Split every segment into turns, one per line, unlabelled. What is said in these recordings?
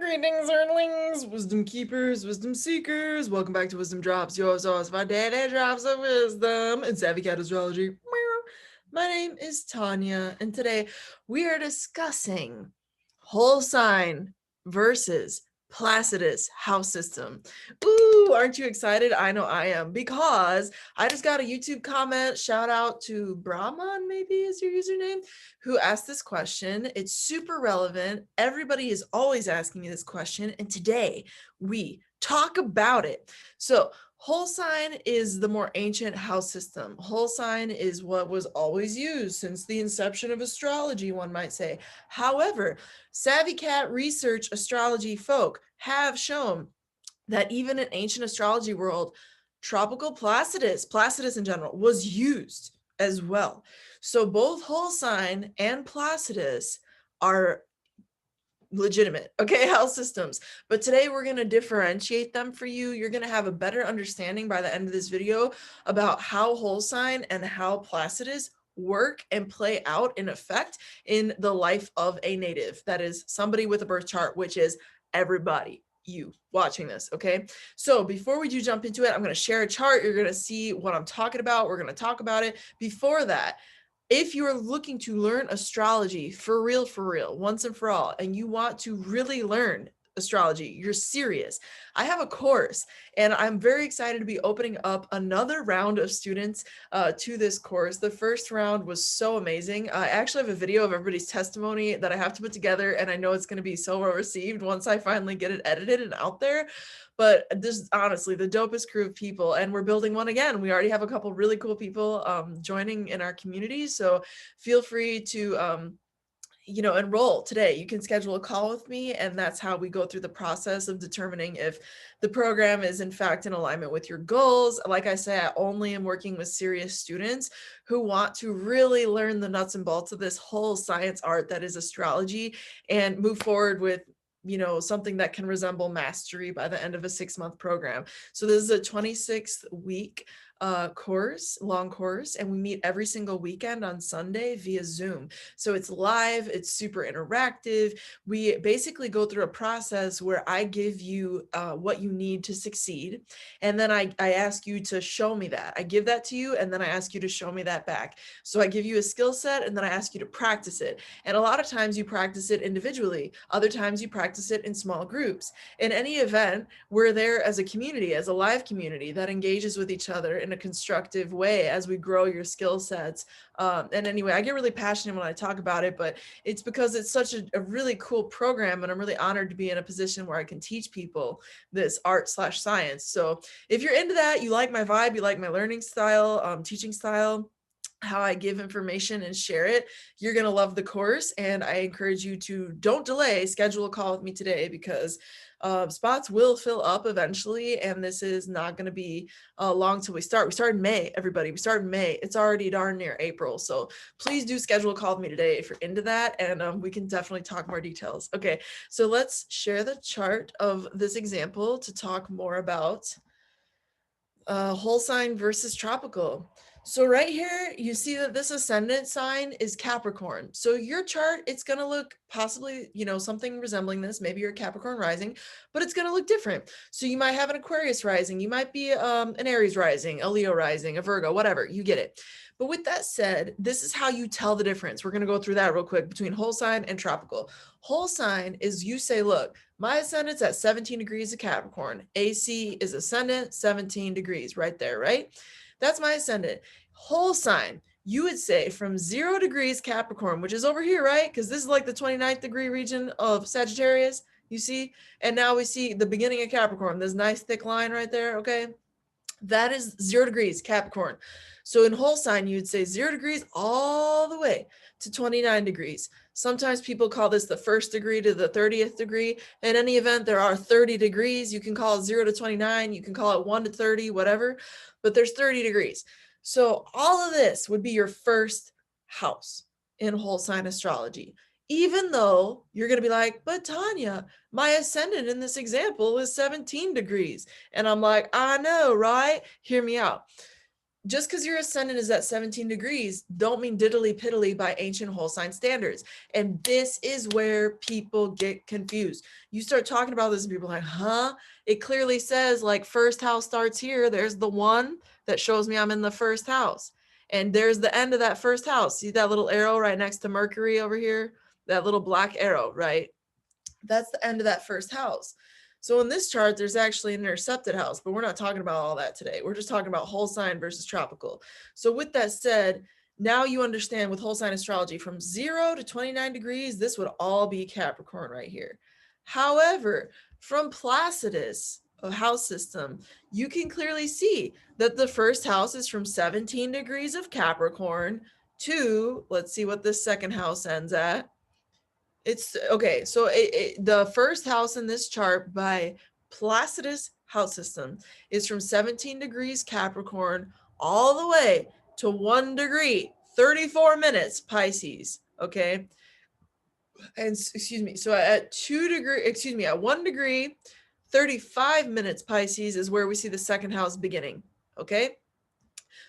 Greetings, Earthlings, wisdom keepers, wisdom seekers. Welcome back to Wisdom Drops. Yo, so it's my daddy drops of wisdom and Savvy Cat Astrology. My name is Tonia, and today we are discussing whole sign versus PLACIDUS house system. Ooh, aren't you excited? I know I am, because I just got a YouTube comment. Shout out to Brahman, maybe is your username, who asked this question. It's super relevant. Everybody is always asking me this question, and today we talk about it. So whole sign is the more ancient house system. Whole sign is what was always used since the inception of astrology, one might say. However, Savvy Cat research astrology folk have shown that even in ancient astrology world, tropical Placidus in general, was used as well. So both whole sign and Placidus are legitimate, okay, health systems. But today we're going to differentiate them for you. You're going to have a better understanding by the end of this video about how whole sign and how Placidus work and play out in effect in the life of a native. That is somebody with a birth chart, which is everybody, you watching this, okay? So before we do jump into it, I'm going to share a chart. You're going to see what I'm talking about. We're going to talk about it. Before that, if you are looking to learn astrology for real, once and for all, and you want to really learn astrology, you're serious, I have a course, and I'm very excited to be opening up another round of students to this course. The first round was so amazing. I actually have a video of everybody's testimony that I have to put together, and I know it's going to be so well received once I finally get it edited and out there. But this is honestly the dopest crew of people, and we're building one again. We already have a couple really cool people joining in our community, so feel free to enroll today. You can schedule a call with me, and that's how we go through the process of determining if the program is in fact in alignment with your goals. Like I say, I only am working with serious students who want to really learn the nuts and bolts of this whole science art that is astrology and move forward with something that can resemble mastery by the end of a 6-month program. So this is a 26-week long course, and we meet every single weekend on Sunday via Zoom. So it's live, it's super interactive. We basically go through a process where I give you what you need to succeed, and then I ask you to show me that. I give that to you, and then I ask you to show me that back. So I give you a skill set, and then I ask you to practice it. And a lot of times you practice it individually. Other times you practice it in small groups. In any event, we're there as a community, as a live community that engages with each other in a constructive way as we grow your skill sets. And anyway, I get really passionate when I talk about it, but it's because it's such a really cool program, and I'm really honored to be in a position where I can teach people this art/science. So if you're into that, you like my vibe, you like my learning style, teaching style, how I give information and share it, you're going to love the course. And I encourage you to don't delay, schedule a call with me today, because spots will fill up eventually. And this is not going to be long till we start. We start in May, everybody. We start in May. It's already darn near April. So please do schedule a call with me today if you're into that. And we can definitely talk more details. Okay, so let's share the chart of this example to talk more about whole sign versus tropical. So right here, you see that this ascendant sign is Capricorn. So your chart, it's going to look possibly, something resembling this. Maybe you're a Capricorn rising, but it's going to look different. So you might have an Aquarius rising. You might be an Aries rising, a Leo rising, a Virgo, whatever. You get it. But with that said, this is how you tell the difference. We're going to go through that real quick between whole sign and tropical. Whole sign is you say, look, my ascendant's at 17 degrees of Capricorn. AC is ascendant, 17 degrees right there, right? That's my ascendant. Whole sign, you would say from 0 degrees Capricorn, which is over here, right? Because this is like the 29th degree region of Sagittarius, you see? And now we see the beginning of Capricorn, this nice thick line right there, okay? That is 0 degrees Capricorn. So in whole sign, you'd say 0 degrees all the way to 29 degrees. Sometimes people call this the 1st degree to the 30th degree. In any event, there are 30 degrees. You can call it 0 to 29. You can call it 1 to 30, whatever, but there's 30 degrees. So all of this would be your first house in whole sign astrology. Even though you're going to be like, but Tonia, my ascendant in this example is 17 degrees. And I'm like, I know, right? Hear me out. just because your ascendant is at 17 degrees don't mean diddly piddly by ancient whole sign standards. And this is where people get confused. You start talking about this and people are like, huh? It clearly says like first house starts here. There's the one that shows me I'm in the first house. And there's the end of that first house. See that little arrow right next to Mercury over here? That little black arrow, right? That's the end of that first house. So in this chart, there's actually an intercepted house, but we're not talking about all that today. We're just talking about whole sign versus tropical. So with that said, now you understand with whole sign astrology from 0 to 29 degrees, this would all be Capricorn right here. However, from Placidus, a house system, you can clearly see that the first house is from 17 degrees of Capricorn to, let's see what this second house ends at. It's okay. So the first house in this chart by Placidus house system is from 17 degrees Capricorn all the way to 1 degree, 34 minutes Pisces. Okay. And excuse me. So at 1 degree, 35 minutes Pisces is where we see the second house beginning. Okay.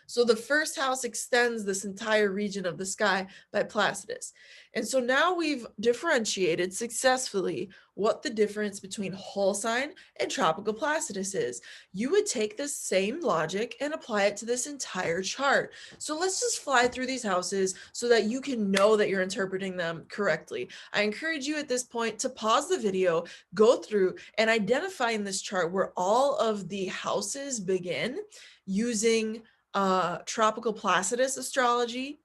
So the first house extends this entire region of the sky by Placidus. And so now we've differentiated successfully what the difference between whole sign and tropical Placidus is. You would take this same logic and apply it to this entire chart. So let's just fly through these houses so that you can know that you're interpreting them correctly. I encourage you at this point to pause the video, go through and identify in this chart where all of the houses begin using tropical Placidus astrology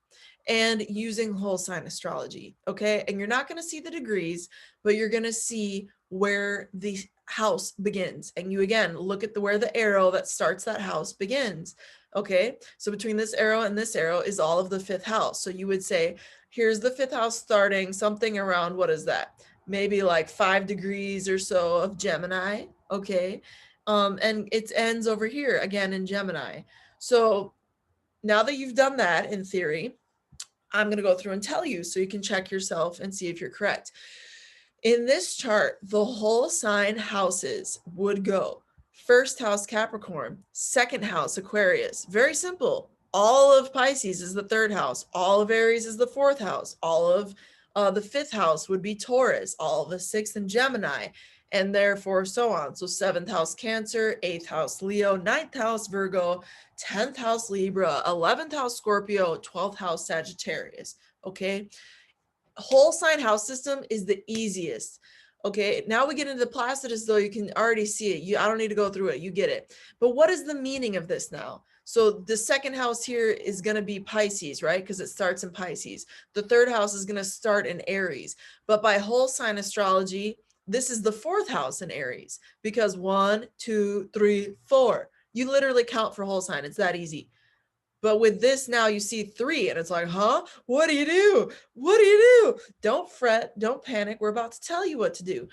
and using whole sign astrology. Okay. And you're not going to see the degrees, but you're going to see where the house begins. And you again look at where the arrow that starts that house begins. Okay. So between this arrow and this arrow is all of the fifth house. So you would say, here's the fifth house starting something around, what is that? Maybe like 5 degrees or so of Gemini. Okay. And it ends over here again in Gemini. So now that you've done that in theory, I'm going to go through and tell you so you can check yourself and see if you're correct. In this chart, the whole sign houses would go first house Capricorn, second house Aquarius. Very simple. All of Pisces is the third house. All of Aries is the fourth house. All of the fifth house would be Taurus. All of the sixth and Gemini, and therefore so on. So 7th house Cancer, 8th house Leo, 9th house Virgo, 10th house Libra, 11th house Scorpio, 12th house Sagittarius. Okay. Whole sign house system is the easiest. Okay. Now we get into the Placidus though. You can already see it. I don't need to go through it. You get it. But what is the meaning of this now? So the second house here is going to be Pisces, right? Because it starts in Pisces. The third house is going to start in Aries. But by whole sign astrology, this is the fourth house in Aries because 1, 2, 3, 4. You literally count for whole sign. It's that easy. But with this now you see 3 and it's like, huh? What do you do? What do you do? Don't fret. Don't panic. We're about to tell you what to do.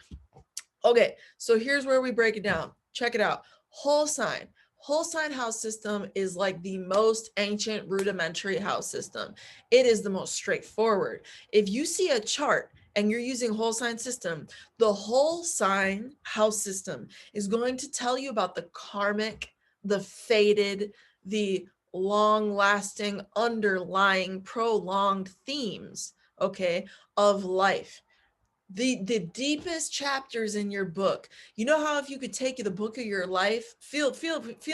Okay. So here's where we break it down. Check it out. Whole sign. Whole sign house system is like the most ancient rudimentary house system. It is the most straightforward. If you see a chart and you're using whole sign system, the whole sign house system is going to tell you about the karmic, the fated, the long lasting, underlying, prolonged themes, okay, of life. The deepest chapters in your book. You know how if you could take the book of your life, feel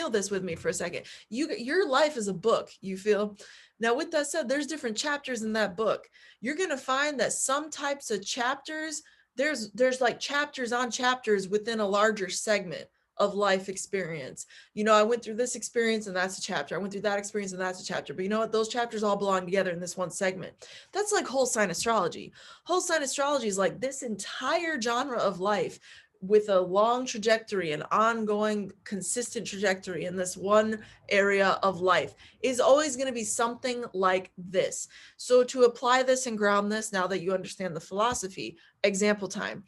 this with me for a second. Your life is a book, you feel? Now, with that said, there's different chapters in that book. You're going to find that some types of chapters, there's like chapters on chapters within a larger segment of life experience. You know, I went through this experience and that's a chapter. I went through that experience and that's a chapter. But you know what? Those chapters all belong together in this one segment. That's like whole sign astrology. Whole sign astrology is like this entire genre of life with a long trajectory, an ongoing, consistent trajectory in this one area of life is always going to be something like this. So to apply this and ground this, now that you understand the philosophy, example time,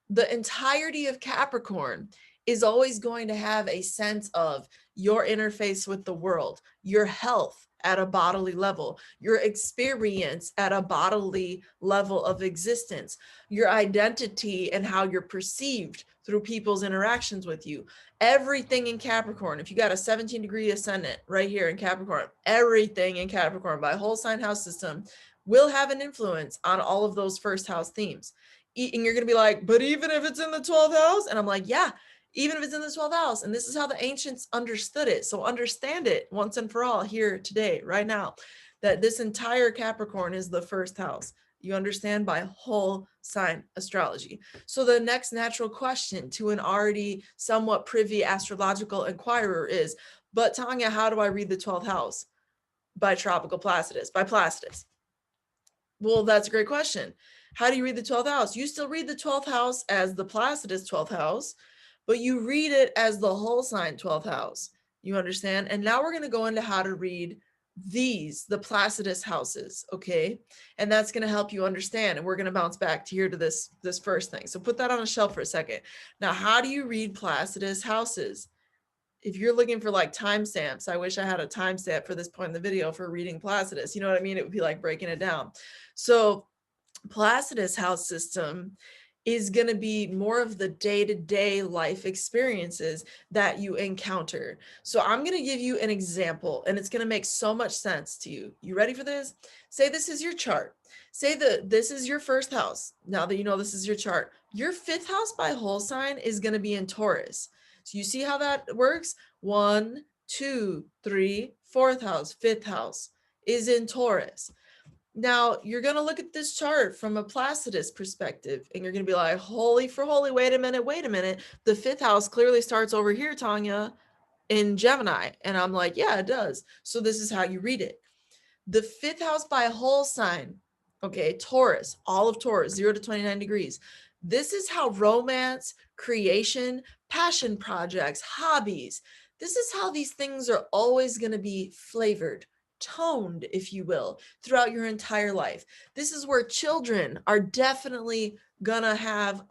the entirety of Capricorn is always going to have a sense of your interface with the world, your health at a bodily level, your experience at a bodily level of existence, your identity and how you're perceived through people's interactions with you. Everything in Capricorn, if you got a 17-degree ascendant right here in Capricorn, everything in Capricorn by whole sign house system will have an influence on all of those first house themes. And you're going to be like, but even if it's in the 12th house? And I'm like, yeah, even if it's in the 12th house. And this is how the ancients understood it. So understand it once and for all here today, right now, that this entire Capricorn is the first house. You understand, by whole sign astrology. So the next natural question to an already somewhat privy astrological inquirer is, but Tonia, how do I read the 12th house? By tropical Placidus, by Placidus. Well, that's a great question. How do you read the 12th house? You still read the 12th house as the Placidus 12th house, but you read it as the whole sign 12th house. You understand? And now we're going to go into how to read these, the Placidus houses, okay? And that's going to help you understand. And we're going to bounce back to here to this first thing. So put that on a shelf for a second. Now, how do you read Placidus houses? If you're looking for like timestamps, I wish I had a timestamp for this point in the video for reading Placidus. You know what I mean? It would be like breaking it down. So Placidus house system is going to be more of the day-to-day life experiences that you encounter. So I'm going to give you an example, and it's going to make so much sense to you. You ready for this? Say this is your chart. Say that this is your first house. Now that you know this is your chart, your fifth house by whole sign is going to be in Taurus. So you see how that works? 1, 2, 3, fourth house, fifth house is in Taurus. Now you're going to look at this chart from a Placidus perspective, and you're going to be like, holy for holy, wait a minute. The fifth house clearly starts over here, Tonia, in Gemini. And I'm like, yeah, it does. So this is how you read it. The fifth house by whole sign, okay, Taurus, all of Taurus, 0 to 29 degrees. This is how romance, creation, passion projects, hobbies, this is how these things are always going to be flavored, toned, if you will, throughout your entire life. This is where children are definitely gonna have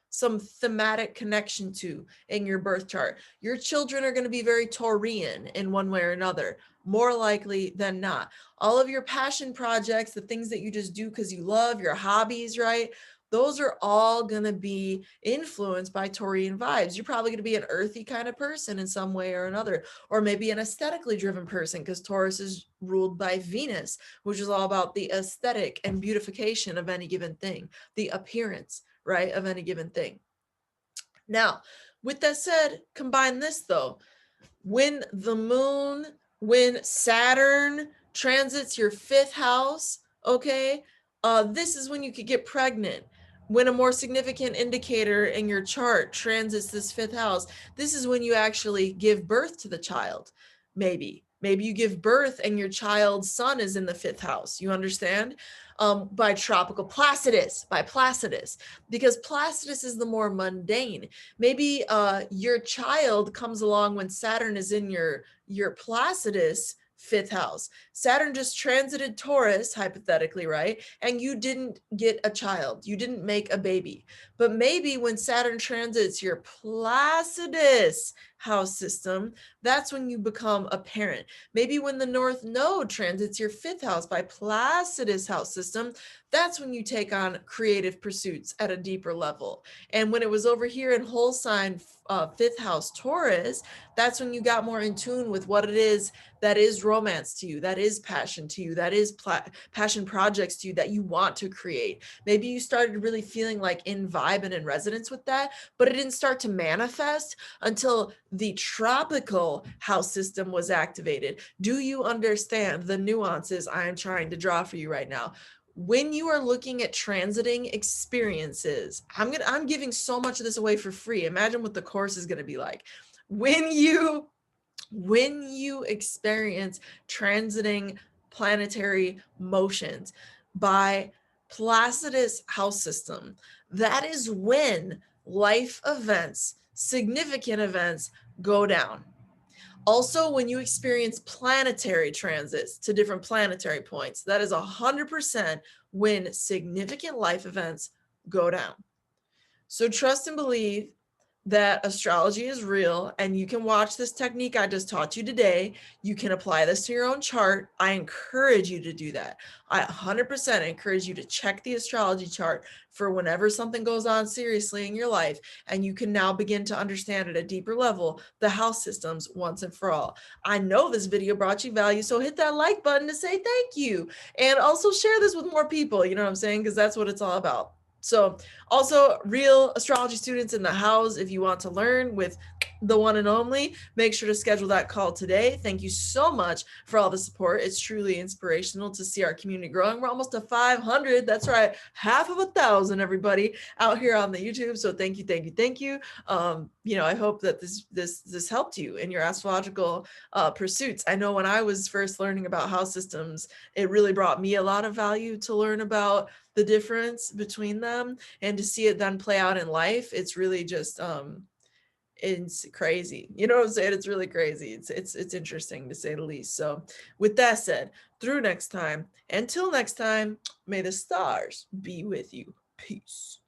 some thematic connection to in your birth chart. Your children are going to be very Taurian in one way or another, more likely than not. All of your passion projects, the things that you just do because you love, your hobbies, right? Those are all going to be influenced by Taurian vibes. You're probably going to be an earthy kind of person in some way or another, or maybe an aesthetically driven person, because Taurus is ruled by Venus, which is all about the aesthetic and beautification of any given thing, the appearance, right, of any given thing. Now, with that said, combine this though. When Saturn transits your fifth house, okay, this is when you could get pregnant. When a more significant indicator in your chart transits this fifth house, this is when you actually give birth to the child. Maybe you give birth and your child's sun is in the fifth house. You understand? By tropical Placidus, because Placidus is the more mundane. Maybe your child comes along when Saturn is in your Placidus fifth house. Saturn just transited Taurus, hypothetically, right? And you didn't get a child. You didn't make a baby. But maybe when Saturn transits your Placidus house system, that's when you become a parent. Maybe when the North Node transits your fifth house by Placidus house system, that's when you take on creative pursuits at a deeper level. And when it was over here in whole sign fifth house Taurus, that's when you got more in tune with what it is that is romance to you, that is passion to you, that is passion projects to you that you want to create. Maybe you started really feeling like in vibe and in resonance with that, but it didn't start to manifest until the tropical house system was activated. Do you understand the nuances I am trying to draw for you right now? When you are looking at transiting experiences, I'm giving so much of this away for free. Imagine what the course is going to be like. When you experience transiting planetary motions by Placidus house system, that is when life events, significant events, go down. Also, when you experience planetary transits to different planetary points, that is 100% when significant life events go down. So trust and believe that astrology is real, and you can watch this technique I just taught you today. You can apply this to your own chart. I encourage you to do that. I 100% encourage you to check the astrology chart for whenever something goes on seriously in your life, and you can now begin to understand at a deeper level the house systems once and for all. I know this video brought you value, so hit that like button to say thank you, and also share this with more people, you know what I'm saying, because that's what it's all about. So also, real astrology students in the house, if you want to learn with the one and only, make sure to schedule that call today. Thank you so much for all the support. It's truly inspirational to see our community growing. We're almost to 500. That's right, half of 1,000, everybody out here on the YouTube. So thank you, thank you, thank you. I hope that this helped you in your astrological pursuits. I know when I was first learning about house systems, it really brought me a lot of value to learn about the difference between them, and to see it then play out in life. It's really just it's crazy, you know what I'm saying? It's really crazy. It's interesting, to say the least. So with that said, until next time, may the stars be with you. Peace.